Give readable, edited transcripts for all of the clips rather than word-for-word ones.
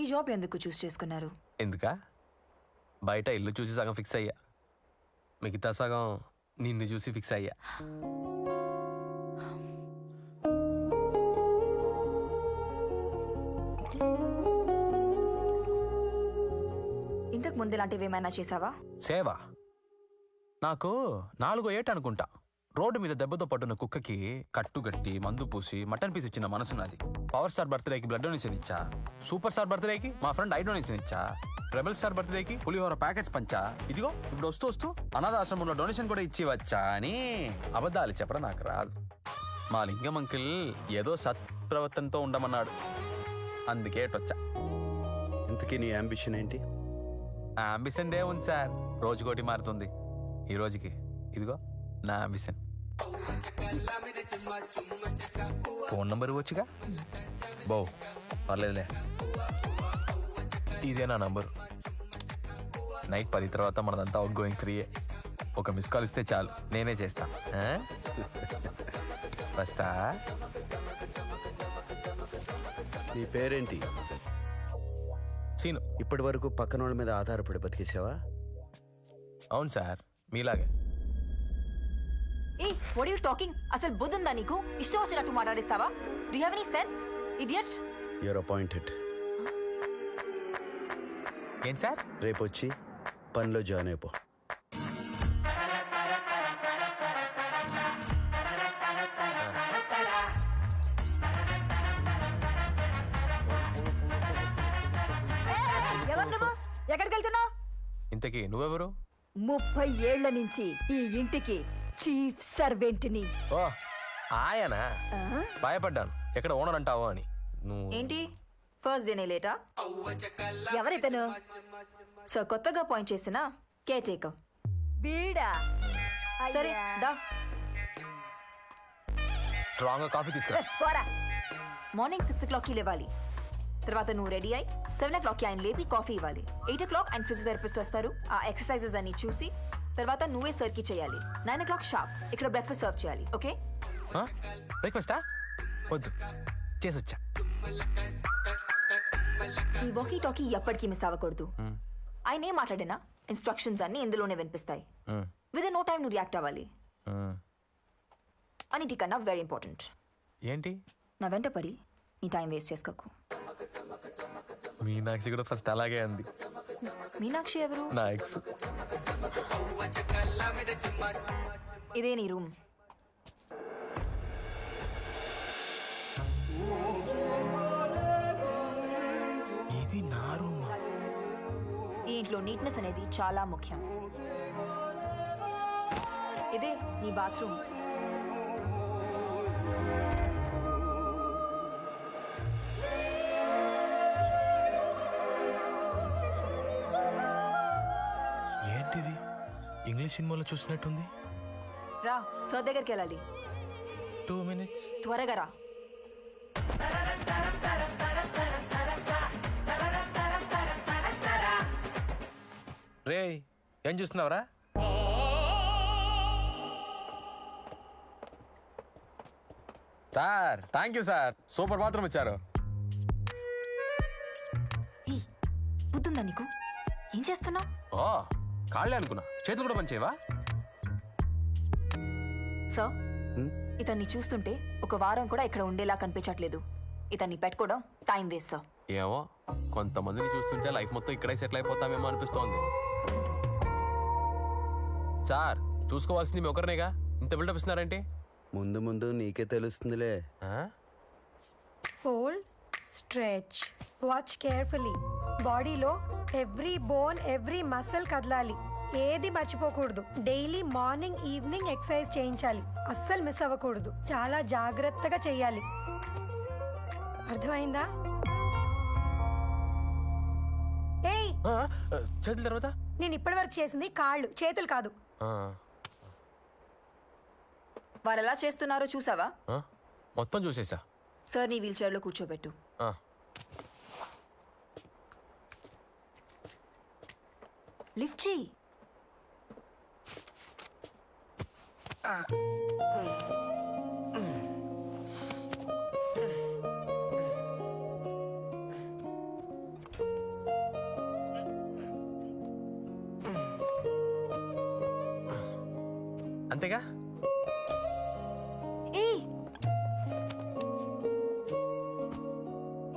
ఈ జాబ్ ఎందుకు చూస్ చేసుకున్నారు? ఎందుకా? బయట ఇల్లు చూసి సగం ఫిక్స్ అయ్యా, మిగతా సగం నిన్ను చూసి ఫిక్స్ అయ్యా. ఇంతకు ముందు ఇలాంటివి ఏమైనా చేసావా? సేవా? నాకు 4 ఏట అనుకుంటా రోడ్డు మీద దెబ్బతో పట్టున్న కుక్కకి కట్టుగట్టి మందు పూసి మటన్ పీస్ ఇచ్చిన మనసు నాది. పవర్ స్టార్ బర్త్డేకి బ్లడ్ డొనేషన్ ఇచ్చా, సూపర్ స్టార్ బర్త్డేకి మా ఫ్రెండ్ ఐ డొనేషన్ ఇచ్చా, రెబల్ స్టార్ బర్త్డేకి పులిహోర ప్యాకెట్స్ పంచా. ఇదిగో ఇప్పుడు వస్తూ అనాథాశ్రమంలో డొనేషన్ కూడా ఇచ్చి వచ్చా అని అబద్ధాలు చెప్పడం నాకు రాదు. మా లింగం అంకిల్ ఏదో సత్ప్రవర్తనతో ఉండమన్నాడు, అందుకే వచ్చా. ఇంతకీ నీ అంబిషన్ ఏంటి? ఆ అంబిషన్ డే ఉంది సార్, రోజుకోటి మారుతుంది. ఈ రోజుకి ఇదిగో నా అంబిషన్. ఫోన్ నంబర్ వచ్చుగా బో, పర్లేదులే. ఇదే నా నంబరు. నైట్ 10 తర్వాత మనదంతా అవుట్ గోయింగ్ ఫ్రీయే. ఒక మిస్ కాల్ ఇస్తే చాలు, నేనే చేస్తా. వస్తా. నీ పేరేంటి? సీను. ఇప్పటి వరకు పక్కన వాళ్ళ మీద ఆధారపడి బతికేసావా? అవును సార్, మీలాగే. Hey what are you talking? అసలు బుద్ధుందా నీకు? ఇష్టం వచ్చినట్టు మాట్లాడిస్తావా? Do you have any sense idiot? You are appointed. ఏంటి సార్? రేపు వచ్చి పనిలో జాయిన్ అయిపో. ఎవరు నువ్వు? ఎక్కడికి వెళ్తున్నావు? ఇంతకీ నువ్వెవరు? 30 ఏళ్ల నుంచి ఈ ఇంటికి చీఫ్ సర్వెంట్ని. ఓ ఆయనా? భయపడ్డాను ఎక్కడ ఓనర్ అంటావో అని. నువ్వు ఏంటి ఫస్ట్ డేనే లేటా? ఎవరితను? సో కొత్తగా పాయింట్ చేసిన కేర్ టేకర్ వీడా? సరే దా. స్ట్రాంగ్ కాఫీ తీసుకురా. మార్నింగ్ 6 o'clockకి లేవాలి. తర్వాత నువ్వు రెడీ అయి 7 o'clockకి ఆయన లేపి కాఫీ ఇవ్వాలి. 8 o'clock ఆయన ఫిజియోథెరపిస్ట్ వస్తారు. ఆ ఎక్సర్సైజెస్ అన్ని చూసి తర్వాత నువ్వే సర్కి చేయాలి. 9 o'clock షార్ప్ ఇక్కడ బ్రేక్ఫాస్ట్ సర్వ్ చేయాలి. ఓకే? బ్రేక్ఫాస్టా? వద్దు, చేసొచ్చా. ఈ వాకీ టాకీ ఎప్పటికీ మిస్ అవ్వకూడదు. ఆయన ఏం మాట్లాడినా ఇన్స్ట్రక్షన్స్ అన్ని ఇందులోనే వినిపిస్తాయి. విత్ ఇన్ నో టైం నువ్వు రియాక్ట్ అవ్వాలి. అన్నిటికన్నా వెరీ ఇంపార్టెంట్ ఏంటి? నా వెంట పడి నీ టైం వేస్ట్ చేసుకోకు. మీనాక్షి కూడా ఫస్ట్ అలాగే అంది. మీనాక్షి ఎవరు? నా ఎక్స్. ఇదే నీ రూమ్. ఇది నా రూమ్. ఈ ఇంట్లో నీట్నెస్ అనేది చాలా ముఖ్యం. ఇదే నీ బాత్రూమ్. ఏంటిది? ఇంగ్లీష్ సినిమాలో చూసినట్టుంది. రా సార్ దగ్గరికి వెళ్ళాలి. 2 minutes. త్వరగా రా. రే ఏం చూస్తున్నావురా? Sir thank you sir, super bathroom ఇచ్చారు. బుద్ధుందా నీకు? ఏం చేస్తున్నావు? ఓ కాళ్ళే అనుకున్నా, చేతులు కూడా పనిచేయవా? సార్ ఇతన్ని చూస్తుంటే ఒక వారం కూడా ఇక్కడ ఉండేలా కనిపించట్లేదు. ఇతన్ని పెట్టుకోవడం టైం వేస్ట్ సార్. ఏమో, కొంతమందిని చూస్తుంటే లైఫ్ మొత్తం ఇక్కడే సెటిల్ అయిపోతామేమో అనిపిస్తోంది. సార్ చూసుకోవాల్సింది మీ ఒకరినేగా, ఇంత బిల్డప్ ఇస్తున్నారంటే? ముందు ముందు నీకే తెలుస్తుందిలే. Fold, stretch, watch carefully. బాడీలో ఎవ్రీ బోన్ ఎవ్రీ మసిల్ కదలాలి, ఏది మర్చిపోకూడదు. డైలీ మార్నింగ్ ఈవినింగ్ ఎక్సర్సైజ్ చేయించాలి, అస్సలు మిస్ అవ్వకూడదు. చాలా జాగ్రత్తగా చెయ్యాలి, అర్థమైందా? ఏయ్ చేతుల తర్వాత నేను ఇప్పటి వరకు చేసింది కాళ్ళు చేతులు కాదు. వారు ఎలా చేస్తున్నారో చూసావా? మొత్తం చూసేసా. సార్ నీ వీల్ చైర్లో కూర్చోబెట్టు. లిఫ్ట్ చేయి. అంతేగా? ఏయ్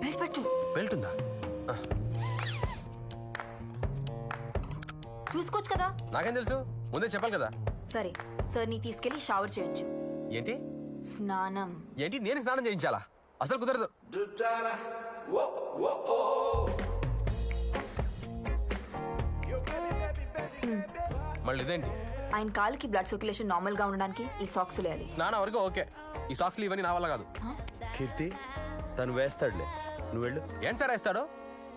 బెల్ట్ పెట్టు. బెల్ట్ ఉందా? చూసుకోవచ్చు కదా. నాకేం తెలుసు, ముందే చెప్పాలి కదా. సరే సార్ నీ తీసుకెళ్లి షవర్ చేయించు. ఏంటి స్నానం. ఏంటి నేను స్నానం చేయించాలా? అసలు కుదరదు. మళ్ళీ ఇదేంటి? ఆయన కాలుకి బ్లడ్ సర్క్యులేషన్ నార్మల్ గా ఉండడానికి ఈ సాక్స్ వేయాలి. స్నానం వరకు ఓకే, ఈ సాక్స్లు ఇవన్నీ నా వల్ల కాదు. కీర్తి తను వేస్తాడులే, నువ్వు వెళ్ళు. ఏంటి సార్ వేస్తాడు?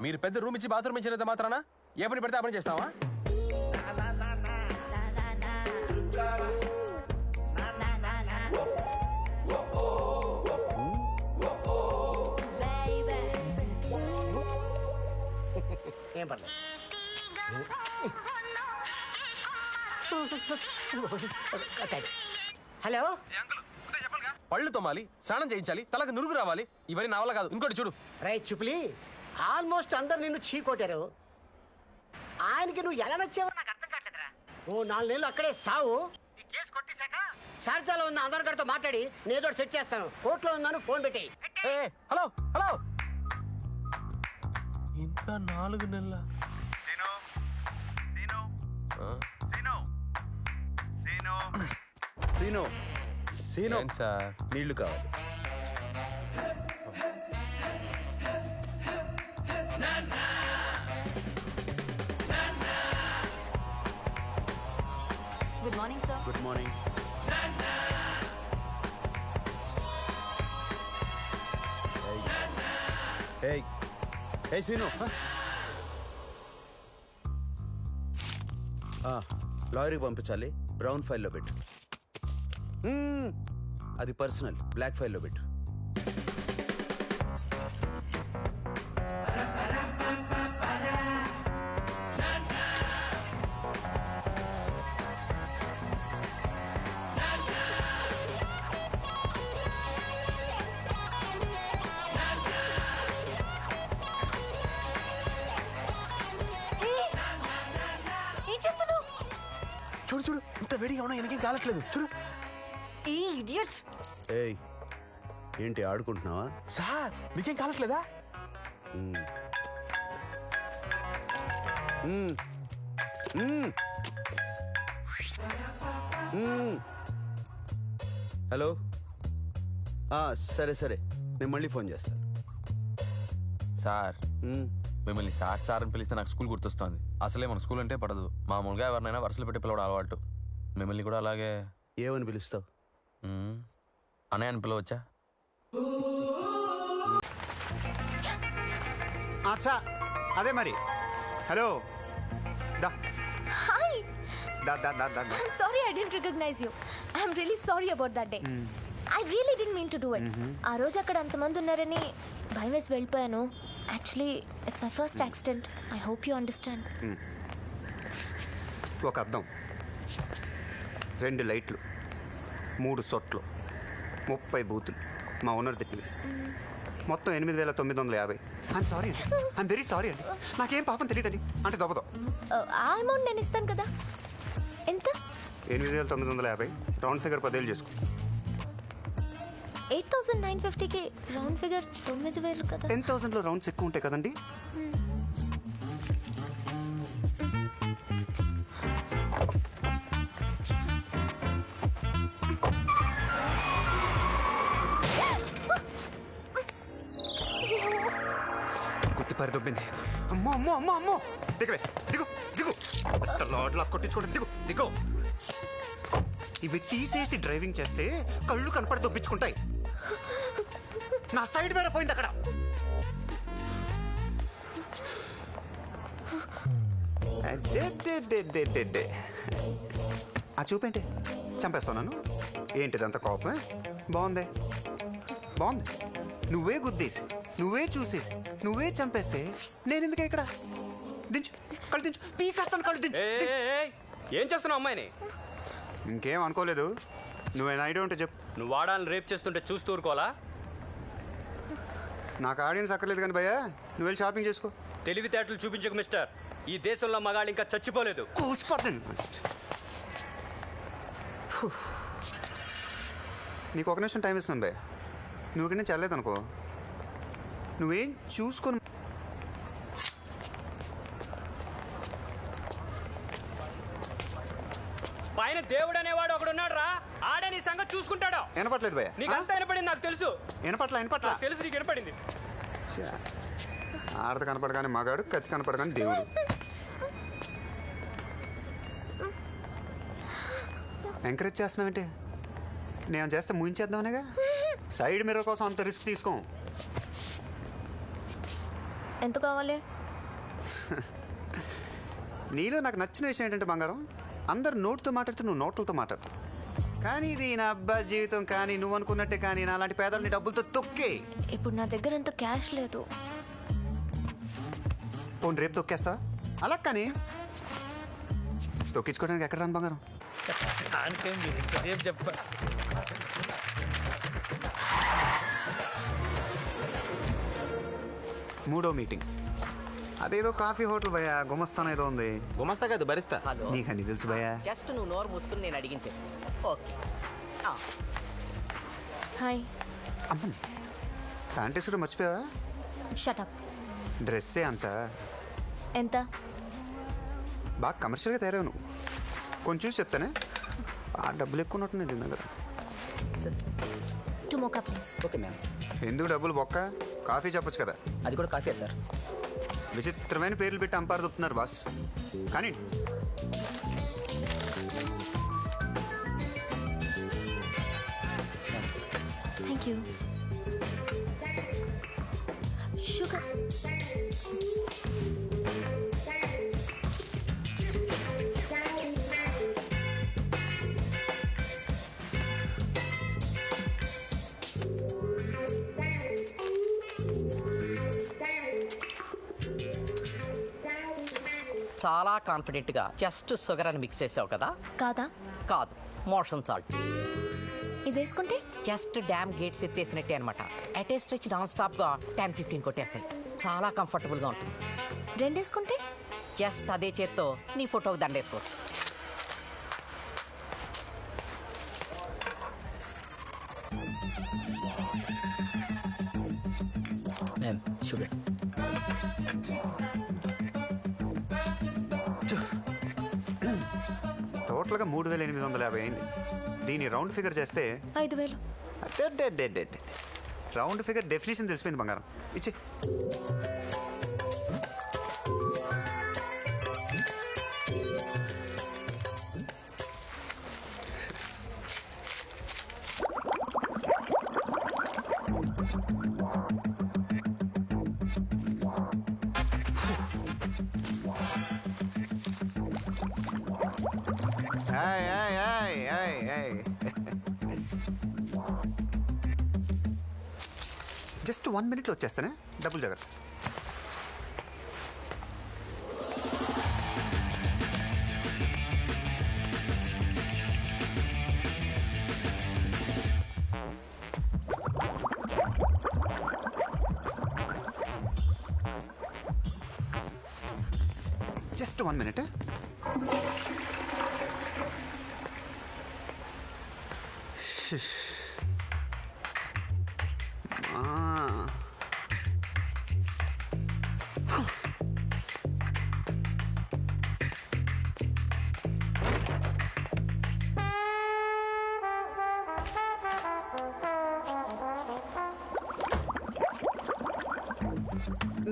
మీరు పెద్ద రూమ్ ఇచ్చి బాత్రూమ్ ఇచ్చినంత మాత్రాన ఏ పని పెడితే ఆ పని చేస్తావా? ఏం పర్లేదు. హలో, పళ్ళు తోమాలి, స్నానం చేయించాలి, తలకు నురుగు రావాలి, ఇవన్నీ నా వల్ల కాదు. ఇంకోటి చూడు. రైట్ చుప్లి, ఆల్మోస్ట్ అందరు నిన్ను చీ కొట్టారు. ఆయనకి నువ్వు ఎలా నచ్చావో నాకు అర్థం కావట్లేదురా. ఓ 4 నెలలు అక్కడే సావు. ఈ కేసు కొట్టేశాక షార్జాలో ఉన్న అందరి గారితో మాట్లాడి నేదో సెట్ చేస్తాను. కోర్టులో ఉన్నాను, ఫోన్ పెట్టి. హలో హలో, ఇంకా 4 నెలల. సీను సీను ఏంటి సార్? నీళ్లు కావాలి. Good morning sir. Good morning. ఏయ్ ఏయ్ సీను, లారీకి పంపించాలి, బ్రౌన్ ఫైల్లో పెట్టు. అది పర్సనల్, బ్లాక్ ఫైల్లో పెట్టు. ఏం చేస్తున్నావు? చూడు చూడు, ఇంత వేడిగా ఉన్నా ఎనకేం కాలట్లేదు. చూడు. ఏ ఇడియట్. ఏయ్ ఏంటి ఆడుకుంటున్నావా? సార్ మీకేం కాలట్లేదా? హలో, సరే సరే, నేను మళ్ళీ ఫోన్ చేస్తాను. సార్ మిమ్మల్ని సార్ సార్ అని పిలిస్తే నాకు స్కూల్ గుర్తొస్తుంది. అసలే మన స్కూల్ అంటే పడదు. మామూలుగా ఎవరినైనా వరుసలు పెట్టి పిలవడం అలవాటు. మిమ్మల్ని కూడా అలాగే ఏమని పిలుస్తావు? అనే అని పిలవచ్చా? అచ్చా, అదే మరి. హలో, దా Hi. దా దా దా దా. I'm sorry I didn't recognize you. I'm really sorry about that day. I really didn't mean to do it. ఆ రోజు అక్కడ అంతమంది ఉన్నారని భయం వేసి వెళ్ళిపోయాను. Actually, it's my first accident. I hope you understand. ఒక అద్దం, 2 లైట్లు, 3 సొట్లు, 30 బూతులు, మా ఓనర్ తిట్టింది. మొత్తం 8,950. ఐఎమ్ సారీ అండి, ఐఎమ్ వెరీ సారీ అండి. నాకేం పాపం తెలియదండి అంటే దొబ్బతో. ఆ అమౌంట్ నేను ఇస్తాను కదా. ఎంత? 8,950 రౌండ్ ఫిగర్ 10,000 చేసుకో. 8,950కి రౌండ్ ఫిగర్ 9,000 కదా. 10,000లో రౌండ్స్ ఎక్కువ ఉంటాయి కదండి. గుర్తుపారి దొబ్బింది. అమ్మో అమ్మో అమ్మో అమ్మో, దిగవే, దిగు దిగు, లాడ్లా కొట్టించుకోండి, దిగు దిగు. ఇవి తీసేసి డ్రైవింగ్ చేస్తే కళ్ళు కనపడి దొబ్బించుకుంటాయి. నా సైడ్ మీద పోయింది అక్కడ. ఆ చూపేంటి, చంపేస్తున్నాను ఏంటిదంత కోపమే? బాగుంది బాగుంది. నువ్వే గుద్దేసి, నువ్వే చూసేసి, నువ్వే చంపేస్తే నేను ఎందుకు ఇక్కడ? దించు కళ్ళు దించు పీకేస్తాను కళ్ళు దించు ఏం చేస్తున్నావు అమ్మాయిని? ఇంకేం అనుకోలేదు. నువ్వేనా ఐడియా ఉంటే చెప్పు. నువ్వు వాడాలని రేప్ చేస్తుంటే చూస్తూ ఊరుకోవాలా? నాకు ఆడియన్స్ అక్కర్లేదు కానీ భయ్యా, నువ్వు వెళ్ళి షాపింగ్ చేసుకో. తెలివితేటలు చూపించకు మిస్టర్. ఈ దేశంలో మగాళ్ళు ఇంకా చచ్చిపోలేదు. కూసిపోతాను. నీకు ఒక నిమిషం టైం ఇస్తున్నాను భయ్య. నువ్వు ఇక్కడ నుంచి వెళ్ళలేదు అనుకో, నువ్వేం చూసుకొని పైన దేవుడు అనేవాడు ఒకడున్నాడు రా. ఆడే నీ సంగతి చూసుకుంటాడు. వినపట్లేదు భయ్య. నీకు అంతా వినపడింది, నాకు తెలుసు. వినపట్ల తెలుసు నీకు వినపడింది. ఆడత కనపడగానే మగాడు, కత్తి కనపడగానే దేవుడు. ఎంకరేజ్ చేస్తున్నావేంటి? నేను చేస్తే ముయించేద్దామనేగా. సైడ్ మిర్రర్ కోసం అంత రిస్క్ తీసుకోం. ఎంత కావాలి? నీలో నాకు నచ్చిన విషయం ఏంటంటే బంగారం, అందరు నోటుతో మాట్లాడితే నువ్వు నోట్లతో మాట్లాడతావు. కానీ ఇది నా అబ్బా జీవితం, కానీ నువ్వు అనుకున్నట్టే కానీ నా లాంటి పేదలని డబ్బులతో తొక్కే. ఇప్పుడు నా దగ్గర ఎంత క్యాష్ లేదు. పోనీ రేపు తొక్కేస్తా? అలా కానీ తొక్కించుకోవడానికి ఎక్కడ రాను బంగారం? రేపు చెప్ప. మూడో మీటింగ్. అదేదో కాఫీ హోటల్ భయ్యా, గుమస్తాన్ ఏదో ఉంది. గుమస్తా కాదు, భరిస్తా. నీకు అన్ని తెలుసు భయ్యా. జస్ట్ నువ్వు నోరు మూసుకుని నేను అడిగించే. ఓకే. హాయ్. అమ్మని ప్యాంట్ వేసుడు మర్చిపోయావా? షటప్. డ్రెస్సే అంత ఎంత? బాగా కమర్షియల్గా తయారావు నువ్వు. కొంచెం చూసి చెప్తానే. ఆ డబ్బులు ఎక్కువ ఉన్నట్టు దీని దగ్గర. Two Moka please. Okay ma'am. ఎందుకు డబ్బులు బొక్క? కాఫీ చెప్పొచ్చు కదా. అది కూడా కాఫీ సార్. విచిత్రమైన పేర్లు పెట్టి అంపారు దొప్పుతున్నారు బాస్. కానీ థ్యాంక్ యూ. షుగర్. చాలా కాన్ఫిడెంట్గా జస్ట్ షుగర్ అని మిక్స్ చేసావు కదా? కాదా? కాదు, మోషన్ సాల్ట్. ఇది వేసుకుంటే జస్ట్ డ్యామ్ గేట్స్ ఎత్తేసినట్టే అనమాట. అటేస్ట్ వచ్చి నాన్ స్టాప్గా 10-15 కొట్టేస్తాయి. చాలా కంఫర్టబుల్గా ఉంటుంది. రెండు వేసుకుంటే జస్ట్ అదే చేత్తో నీ ఫోటోకి దండేసుకోవచ్చు. Ma'am sugar. టోటల్గా 3850 అయింది. దీని రౌండ్ ఫిగర్ చేస్తే 5000. రౌండ్ ఫిగర్ డెఫినేషన్ తెలిసిపోయింది బంగారం. ఇచ్చి జస్ట్ 1 minute వచ్చేస్తానే. డబ్బులు జాగ్రత్త. Just 1 minute.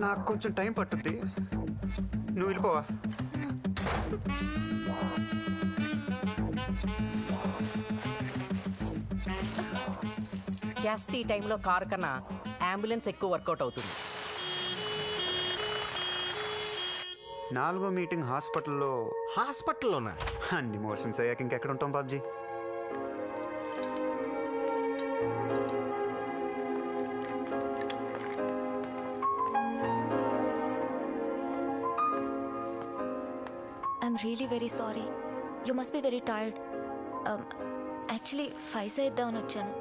నాకు కొంచెం టైం పట్టుద్ది, నువ్వు వెళ్ళిపోవా. జస్ట్ ఈ టైంలో కారు కన్నా అంబులెన్స్ ఎక్కువ వర్కౌట్ అవుతుంది. 4వ మీటింగ్ హాస్పిటల్లో. హాస్పిటల్లోనా? అన్ని మోషన్స్ అయ్యాక ఇంకెక్కడ ఉంటాం Babji? I'm really very sorry. You must be very tired. Actually ఫైసా ఇద్దామని వచ్చాను.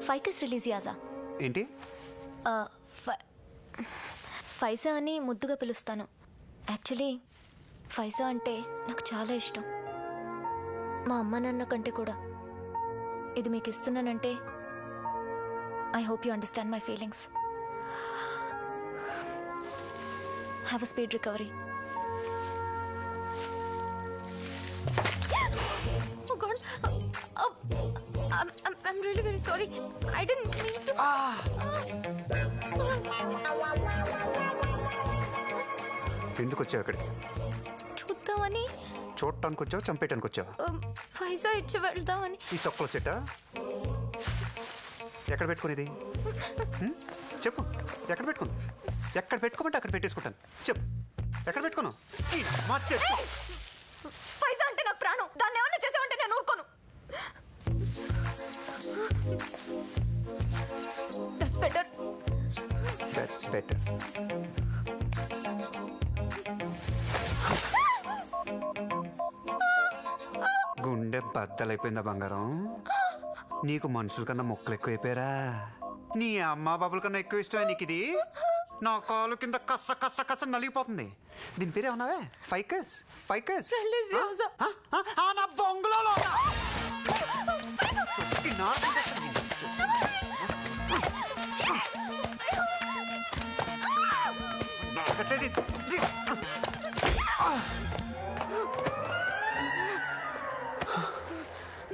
ఫైకస్ రిలీజ్ యాజా. ఏంటి? ఫైసా అని ముద్దుగా పిలుస్తాను. యాక్చువల్లీ ఫైసా అంటే నాకు చాలా ఇష్టం, మా అమ్మ నాన్న కంటే కూడా. ఇది మీకు ఇస్తున్నానంటే I hope you understand my feelings. Have a speed recovery. Oh God. I'm really very sorry. I didn't mean to. ఎందుకు వచ్చావు ఇక్కడికి? చూద్దామని. చూడటానికి వచ్చావు, చంపేయటానికి వచ్చావా? పైసా ఇచ్చి వెళ్దామని. ఈ తొక్కల చెట్ట ఎక్కడ పెట్టుకునేది? చెప్పు, ఎక్కడ పెట్టుకున్నావు? ఎక్కడ పెట్టుకోమంటే అక్కడ పెట్టేసుకుంటాను. చెప్పు, ఎక్కడ పెట్టుకున్నావు? పైసా అంటే నాకు ప్రాణం. దాన్ని ఏమన్నా చేసావంటే నేను ఊరుకోను. That's better. That's better. గుండె బద్దలైపోయిందా బంగారం? నీకు మనుషుల కన్నా మొక్కలు ఎక్కువైపోయారా? నీ అమ్మా బాబుల కన్నా ఎక్కువ ఇష్టమే నీకు ఇది? నా కాలు కింద కస్స కస్స కస్స నలిగిపోతుంది. దీని పేరు ఏమన్నావే? ఫైకస్? ఫైకస్ నా బొంగులో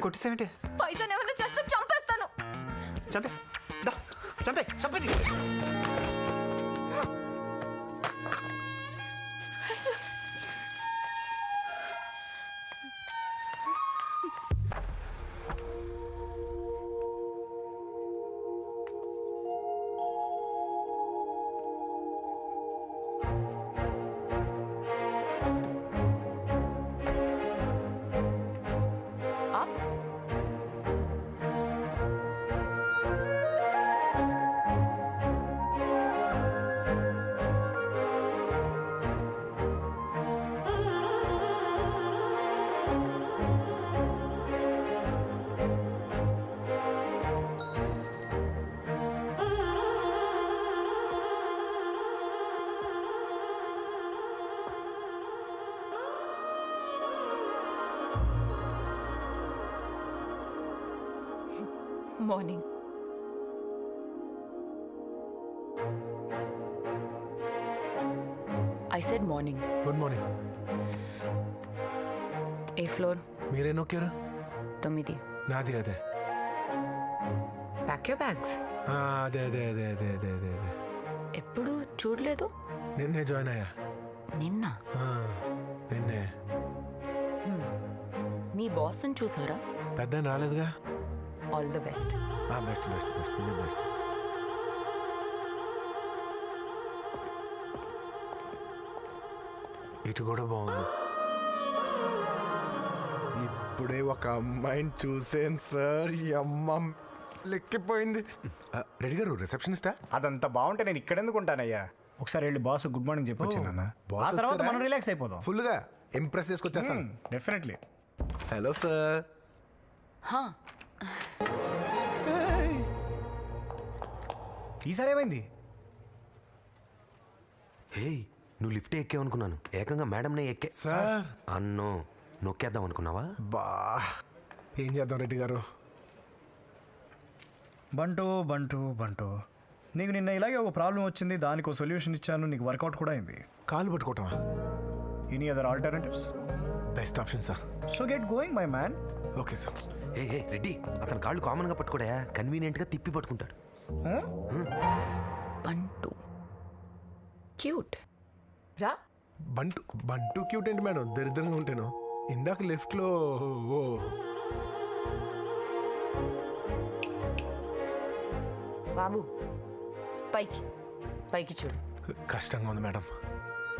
కొట్టిసేమిటి? పైసా ఏమన్నా చేస్తే చంపేస్తాను. చంపే, చంపే, చంపేది. Morning. I said morning. Good morning. ఏ ఫ్లోర్? మీరే నొక్కారు? 9. నాది అదే. Pack your bags. అదే అదే అదే అదే అదే అదే అదే. ఎప్పుడు చూడలేదు. నిన్నే జాయిన్ అయ్యా. నిన్న? నిన్నే. మీ బాస్ని చూసారా? పెద్ద రాలేదుగా. All the best. Best best best, ఇదే బెస్ట్. ఇటు కూడా బాగుంది. ఇప్పుడే ఒక అమ్మాయిని చూసాను సార్. ఈ అమ్మ లెక్కిపోయింది. రెడ్డి గారు రిసెప్షనిస్టా? అదంతా బాగుంటే నేను ఇక్కడ ఎందుకు ఉంటానయ్యా? ఒకసారి వెళ్ళి బాస్ గుడ్ మార్నింగ్ చెప్పొచ్చానన్న. ఆ తర్వాత మనం రిలాక్స్ అయిపోదాం. ఫుల్గా ఇంప్రెస్ చేసుకొచ్చేస్తాను. డెఫినెట్లీ. Hello sir. ఈసారి ఏమైంది? హే, నువ్వు లిఫ్ట్ ఎక్కావనుకున్నాను. ఏకంగా మేడంనే ఎక్కే. సార్ అన్నో నొక్కేద్దాం అనుకున్నావా? బా, ఏం చేద్దాం రెడ్డి గారు? బంటు బంటు బంటు, నీకు నిన్న ఇలాగే ఒక ప్రాబ్లం వచ్చింది, దానికి ఒక సొల్యూషన్ ఇచ్చాను, నీకు వర్కౌట్ కూడా అయింది. కాలు పట్టుకోవటమా? Any other alternatives? Best option sir. So get going my man. Okay sir. ఏ రెడ్డి, అతని కాళ్ళు కామన్గా పట్టుకోడా, కన్వీనియంట్గా తిప్పి పట్టుకుంటాడు. బంటు క్యూట్ రా. బంటు బంటు క్యూట్ ఏంటి మేడం? దరిద్రంగా ఉంటాను. ఇందాక లెఫ్ట్లో బాబు పైకి పైకి చూడు. కష్టంగా ఉంది మేడం.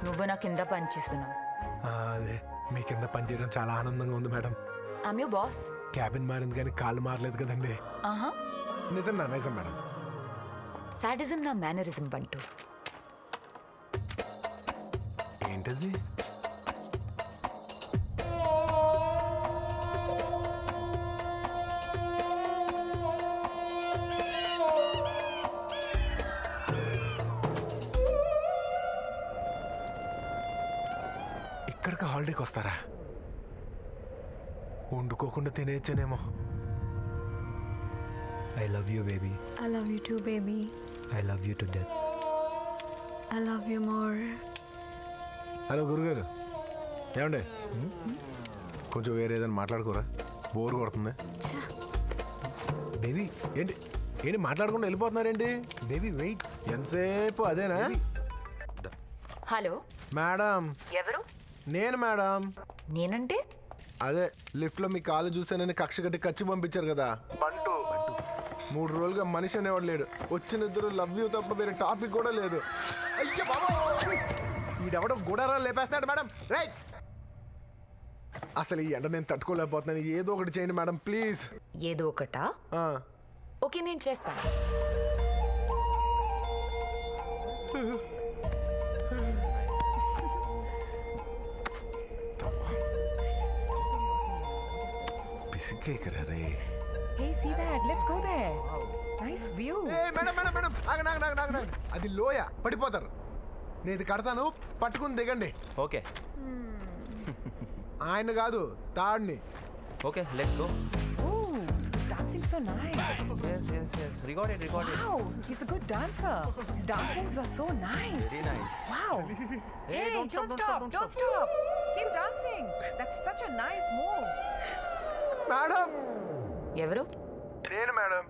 నువ్వు నా కింద పనిచేస్తున్నావు. అదే, మీ కింద పనిచేయడం చాలా ఆనందంగా ఉంది madam. I'm your boss. Cabin మారింది కానీ కాళ్ళు మారలేదు కదండి. నిజం మేడం. సాడిజం నా మేనరిజం బంటు. ఏంటది? ఇక్కడికి హాలిడేకి వస్తారా? వండుకోకుండా తినేచ్చానేమో. I love you, baby. I love you too, baby. I love you to death. I love you more. Hello గురుగారు, ఏమండి కొంచెం వేరే ఏదైనా మాట్లాడుకోరా, బోర్ కొడుతుంది. బేబీ ఏంటి ఏంటి మాట్లాడకుండా వెళ్ళిపోతున్నారేంటి? Baby wait. ఎంతసేపు అదేనా? Hello madam. ఎవరు? నేను మేడం. నేనంటే అదే లిఫ్ట్లో మీ కాలు చూసానని కక్ష కట్టి కచ్చి పంపించారు కదా. బంటు 3 రోజులుగా మనిషి అనేవాడు లేడు. వచ్చిన ఇద్దరు లవ్ యూ తప్ప వేరే టాపిక్ కూడా లేదు. అయ్యో బాబా, ఈడెవడో గుడారా లేపేస్తున్నాడు మేడం. రైట్, అసలు ఈ ఎండ నేను తట్టుకోలేకపోతున్నాను. ఏదో ఒకటి చేయండి మేడం ప్లీజ్. ఏదో ఒకటా? ఓకే, నేను చేస్తాను. పిసికేకరా రే. Hey, see that? Let's go there. Nice view. Madam madam madam ఆగండి. అది లోయ, పడిపోతారు. నేను ఇది కడతాను, పట్టుకుని దిగండి. ఓకే. ఆయన కాదు, తాడిని. Okay, let's go. Oh, dancing so nice. Yes. Record it. Wow, he's a good dancer. His dance moves are so nice. Very nice. Wow. Hey, don't stop. Keep dancing. That's such a nice move. Madam. ఎవరు? నేను madam.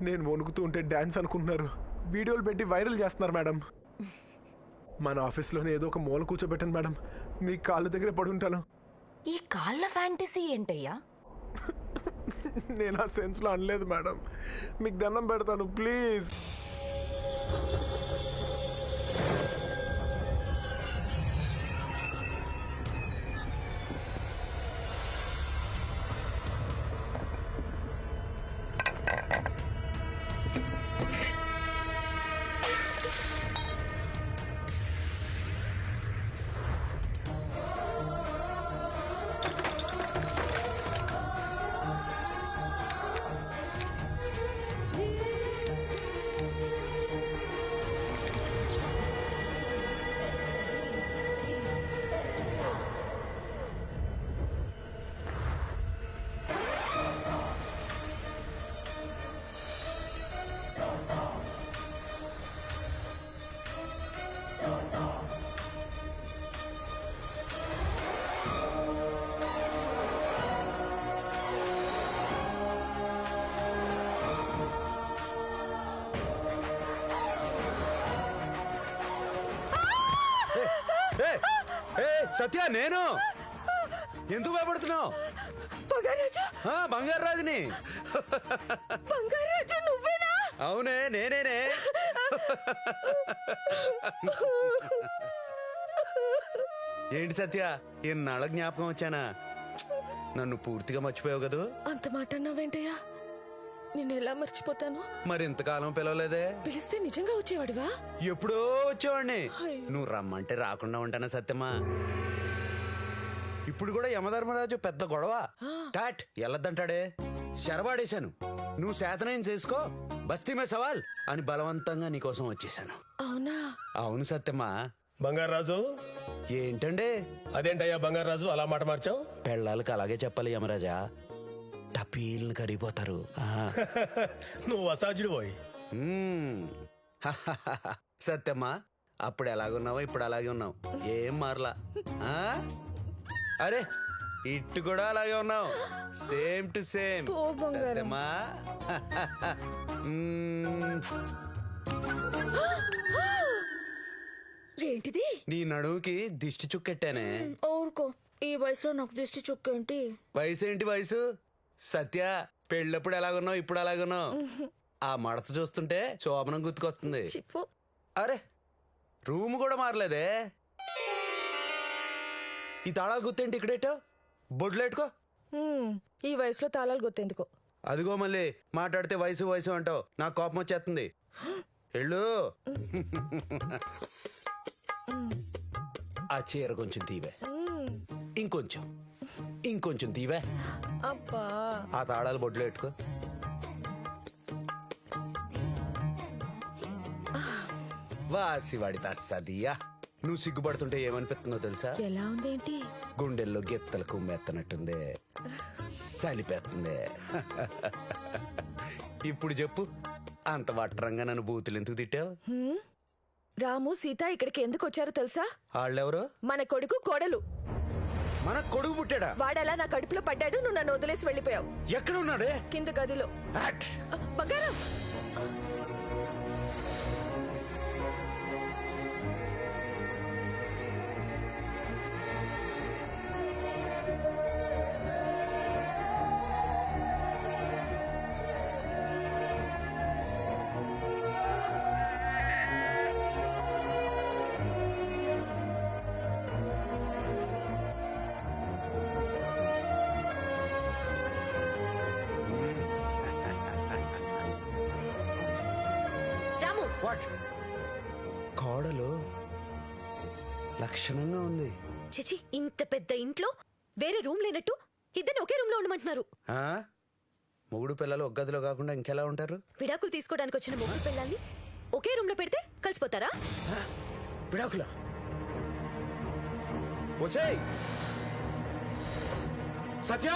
నేను వణుకుతూ ఉంటే dance అనుకుంటున్నారు. వీడియోలు పెట్టి viral చేస్తున్నారు madam. మన ఆఫీస్లోనే ఏదో ఒక మూల కూర్చోబెట్టండి మేడం. మీ కాళ్ళ దగ్గరే పడుంటాను. ఈ కాళ్ళ ఫ్యాంటసీ ఏంటయ్యా? నేను ఆ సెన్స్లో అనలేదు మేడం. మీకు దండం పెడతాను ప్లీజ్. సత్య, నేను ఎందుకు భయపడుతున్నావు? బంగారు రాజుని. నువ్వేనా? అవునే, నేనేనే. ఏంటి సత్య, ఎన్నాళ్ళ జ్ఞాపకం వచ్చానా? నన్ను పూర్తిగా మర్చిపోయావు కదూ? అంత మాట అన్నావేంటయ్యా? నిన్ను ఎలా మర్చిపోతాను? మరి ఇంతకాలం పిలవలేదే? పిలిస్తే నిజంగా వచ్చేవాడివా? ఎప్పుడో వచ్చేవాడిని. నువ్వు రమ్మంటే రాకుండా ఉంటానా సత్యమా? ఇప్పుడు కూడా యమధర్మరాజు పెద్ద గొడవ. టాట్ ఎల్లద్దంటాడే. శరబాడేశాను. నువ్వు శాతనయం చేసుకో, బస్తీమే సవాల్ అని బలవంతంగా నీకోసం వచ్చేసాను. అవునా? అవును సత్యమా. బంగారాజు. ఏంటండి? అదేంటయ్యా బంగారాజు అలా మాట మార్చావు? పెళ్ళాలకు అలాగే చెప్పాలి యమరాజా, టపీల్ని కరిగిపోతారు. నువ్వు అసాధ్యుడు పోయి. సత్యమ్మా, అప్పుడు ఎలాగున్నావో ఇప్పుడు అలాగే ఉన్నావు, ఏం మారలా. అరే ఇట్టు కూడా అలాగే ఉన్నావు, సేమ్ టు సేమ్. సత్యమ్మా. ఏంటిది? నీ నడువుకి దిష్టి చుక్కెట్టానే. ఊరుకో, ఈ వయసులో నాకు దిష్టి చుక్కేంటి? వయసు ఏంటి వయసు? సత్య, పెళ్ళప్పుడు ఎలాగున్నావు ఇప్పుడు అలాగున్నావు. ఆ మడత చూస్తుంటే శోభనం గుర్తుకొస్తుంది. అరే రూమ్ కూడా మారలేదే. ఈ తాళాలు గుర్తేంటి ఇక్కడేటో? బొడ్లేట్టుకో. ఈ వయసులో తాళాలు గుర్తెందుకో? అదిగో మళ్ళీ మాట్లాడితే వయసు వయసు అంటావు, నాకు కోపం వచ్చేస్తుంది. వెళ్ళు. ఆ చీర కొంచెం తీవే, ఇంకొంచెం తీవే. అబ్బా, ఆ తాళాలు బొడ్లు పెట్టుకో. వాసివాడి తస్సదియా. నువ్వు సిగ్గుపడుతుంటే ఏమనిపిస్తుందో తెలుసా? ఎలా ఉందేంటి? గుండెల్లో గెత్తలు కుమ్మెత్తనట్టుంది, సలిపెత్తుంది. ఇప్పుడు చెప్పు, అంత వట్రంగా నన్ను బూతులు ఎందుకు తిట్టావు? రాము సీత ఇక్కడికి ఎందుకు వచ్చారో తెలుసా? వాళ్ళెవరు? మన కొడుకు కోడలు. మన కొడుకు పుట్టాడా? వాడలా నా కడుపులో పడ్డాడు, నువ్వు నన్ను వదిలేసి వెళ్ళిపోయావు. ఎక్కడ ఉన్నాడే? కింద గదిలో. బంగారం, కోడలు లక్షణంగా ఉంది. చిచి, ఇంత పెద్ద ఇంట్లో వేరే రూమ్ లేనట్టు ఇద్దరు ఒకే రూమ్ లో ఉండమంటున్నారు. మొగుడు పిల్లలు ఒక గదిలో కాకుండా ఇంకెలా ఉంటారు? విడాకులు తీసుకోవడానికి వచ్చిన మొగుడు పిల్లల్ని ఒకే రూమ్ లో పెడితే కలిసిపోతారా? విడాకులా? వచ్చేయ్ సత్య,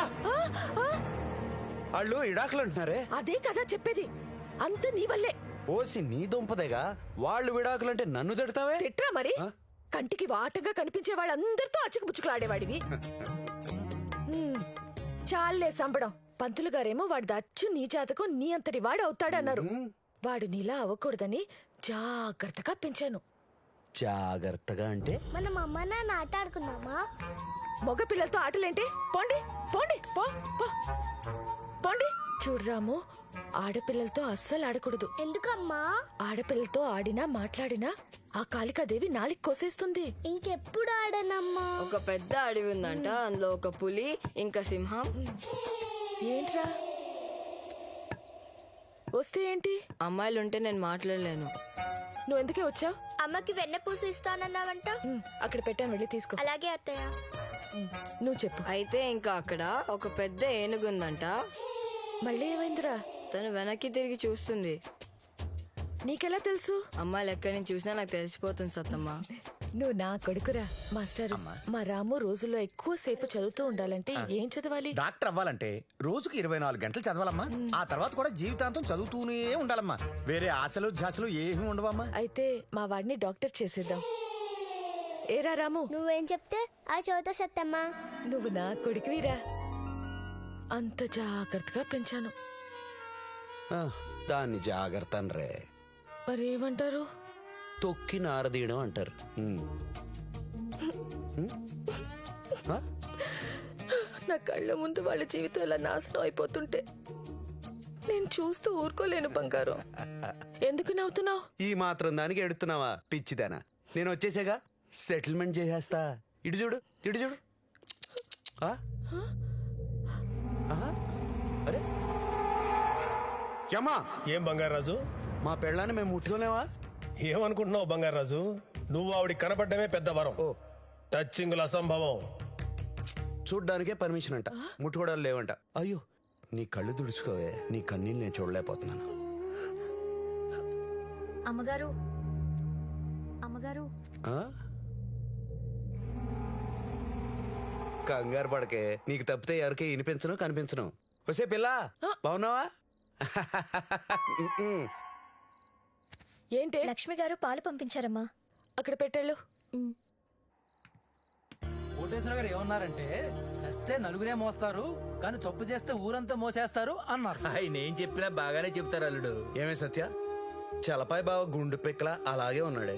వాళ్ళు విడాకులు అంటున్నారే. అదే కదా చెప్పేది, అంత నీ వల్లే. ఓసి నీ దుంపదేగా, వాళ్ళు విడాకులు అంటే నన్ను తిడతావే? తిట్రా మరి. కంటికి వాటంగా కనిపించే వాళ్ళందరితో అచ్చుకుపుచ్చుకులాడేవాడివి. చాలే సంబడం. పంతులు గారేమో వాడి అచ్చు నీ జాతకం నీ అంతటి వాడు అవుతాడన్నారు. వాడు నీలా అవ్వకూడదని జాగ్రత్తగా పెంచాను. జాగ్రత్తగా అంటే? మనం అమ్మ నాన్న ఆట ఆడుకున్నామా? మగ పిల్లలతో ఆటలేంటి? పోండి పోండి పో పో పోండి. చూడు రాము, ఆడపిల్లలతో అస్సలు ఆడకూడదు. ఎందుకమ్మా? ఆడపిల్లలతో ఆడినా మాట్లాడినా ఆ కాళికాదేవి నాలికి కోసేస్తుంది. ఇంకెప్పుడు ఆడనమ్మా? ఒక పెద్ద అడవి ఉందంట, అందులో ఒక పులి ఇంకా సింహం. ఏంట్రా వస్తే ఏంటి? అమ్మాయిలు ఉంటే నేను మాట్లాడలేను. నువ్వు ఎందుకే వచ్చావు? అమ్మకి వెన్న పూస ఇస్తానన్నావంట. అక్కడ పెట్టాను, వెళ్ళి తీసుకో. అలాగే అత్తయ్య. నువ్వు చెప్పు. అయితే ఇంకా అక్కడ ఒక పెద్ద ఏనుగు ఉందంట. మళ్ళీ ఏమైందిరా? తను వెనక్కి తిరిగి చూస్తుంది. నీకెలా తెలుసు? అమ్మాయిలు ఎక్కడి నుంచి చూసినా నాకు తెలిసిపోతుంది సత్తమ్మ. నువ్వు నా కొడుకురా. మాస్టర్, మా రాము రోజుల్లో ఎక్కువ సేపు చదువుతూ ఉండాలంటే ఏం చదవాలి? డాక్టర్ అవ్వాలంటే రోజుకి 24 గంటలు చదవాలమ్మా. ఆ తర్వాత కూడా జీవితాంతం చదువుతూనే ఉండాలమ్మా. వేరే ఆశలు ధ్యాసలు ఏమీ ఉండవమ్మా. అయితే మా వాడిని డాక్టర్ చేసేద్దాం. ఏరా రాము, నువ్వేం చెప్తే ఆ చదువుతా సత్తమ్మా. నువ్వు నా కొడుకువిరా. అంత జాగ్రత్తగా పెంచాను. దాన్ని జాగ్రత్త అనరే. మరేమంటారు? తొక్కి నారదీయడం అంటారు. నా కళ్ళ ముందు వాళ్ళ జీవితం ఇలా నాశనం అయిపోతుంటే నేను చూస్తూ ఊరుకోలేను. బంగారం, ఎందుకు నవ్వుతున్నావు? ఈ మాత్రం దానికి ఎడుతున్నావా పిచ్చిదానా? నేను వచ్చేసాగా, సెటిల్మెంట్ చేసేస్తా. ఇటు చూడు, ఇటు చూడు. అరే యమ్మా, ఏం బంగారాజు, మా పెళ్ళాన్ని మేము ముట్టుకోలేవా? ఏమనుకుంటున్నావు బంగారాజు? నువ్వు ఆవిడికి కనపడ్డమే పెద్ద వరం. టచ్చింగులు అసంభవం. చూడ్డానికే పర్మిషన్ అంట, ముట్టుకోవడాలు లేవంట. అయ్యో, నీ కళ్ళు తుడుచుకోవే, నీ కన్నీళ్ళు నేను చూడలేకపోతున్నాను. అమ్మగారు, అమ్మగారు. కంగారు పడకే, నీకు తప్పితే ఎవరికి వినిపించను కనిపించను. వసే పిల్ల, బాగున్నావా? ఏంటి? లక్ష్మి గారు పాలు పంపించారమ్మా. అక్కడ పెట్టాళ్ళు. కోటేశ్వర గారు ఏమన్నారంటే, చేస్తే నలుగురే మోస్తారు కానీ తప్పు చేస్తే ఊరంతా మోసేస్తారు అన్నారు. ఆయన ఏం చెప్పినా బాగానే చెప్తారు అల్లుడు. ఏమే సత్య, చలపాయి బావ గుండు పెక్కల అలాగే ఉన్నాడే.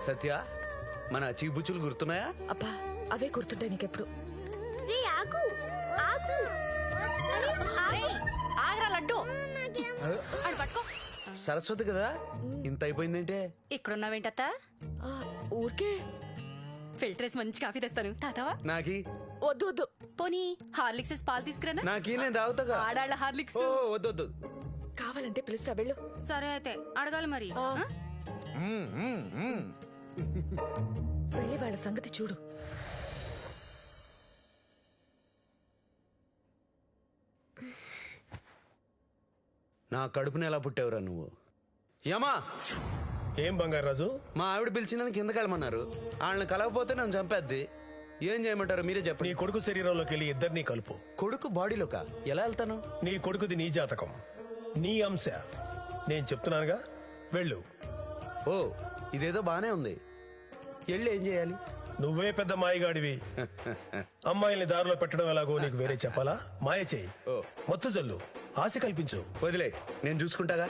సత్య, మన చీబుచ్చులు గుర్తున్నాయా? అబ్బా, అవే గుర్తుంటాయి నీకెప్పుడు. సరస్వతి కదా, ఇంత అయిపోయిందంటే. ఇక్కడున్నావేంటత్త? ఊరికే ఫిల్టర్స్ మంచి కాఫీ తెస్తాను తాతావా? నాకి వద్దు వద్దు. పోనీ హార్లిక్స్ పాలు తీసుకురానా? నాకి నేను తాగుతాగా. ఆడాళ్ళ హార్లిక్స్. వద్దు వద్దు. కావాలంటే పిలుస్తా, వెళ్ళు. సరే అయితే అడగాలి మరి. వెళ్ళి వాళ్ళ సంగతి చూడు. నా కడుపుని ఎలా పుట్టావురా నువ్వు? యమా ఏం బంగారు రాజు? మా ఆవిడ పిలిచిందని కిందకి వెళ్ళమన్నారు. వాళ్ళని కలవకపోతే నన్ను చంపేద్ది. ఏం చేయమంటారు మీరే చెప్పండి. నీ కొడుకు శరీరంలోకి వెళ్ళి ఇద్దరినీ కలుపు. కొడుకు బాడీలోకా? ఎలా వెళ్తాను? నీ కొడుకుది నీ జాతకం, నీ అంశ. నేను చెప్తున్నానుగా, వెళ్ళు. ఓ ఇదేదో బానే ఉంది. వెళ్ళి ఏం చేయాలి? నువ్వే పెద్ద మాయగాడివి. అమ్మాయిల్ని దారిలో పెట్టడం ఎలాగో నీకు వేరే చెప్పాలా? మాయ చేయి, మత్తు జల్లు, ఆశ కల్పించు. వదిలే, నేను చూసుకుంటాగా.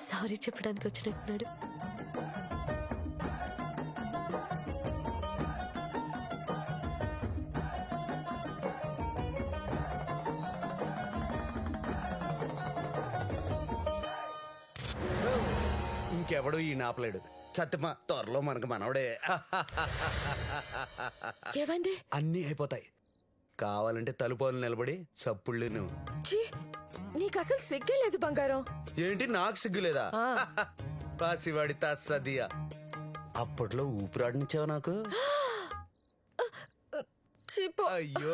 సారీ చెప్పడానికి వచ్చినట్టున్నాడు. ఇంకెవడు ఈ నాపలేడు. సత్యమా, త్వరలో మనకు మనవడే. ఏమైంది? అన్నీ అయిపోతాయి. కావాలంటే తలుపులు నిలబడి చప్పుళ్ళు నువ్వు. నీకు అసలు సిగ్గే లేదు బంగారం. ఏంటి నాకు సిగ్గులేదా? పాసివాడి తస్సదియా. అప్పట్లో ఊపిరాడనిచ్చావు నాకు. అయ్యో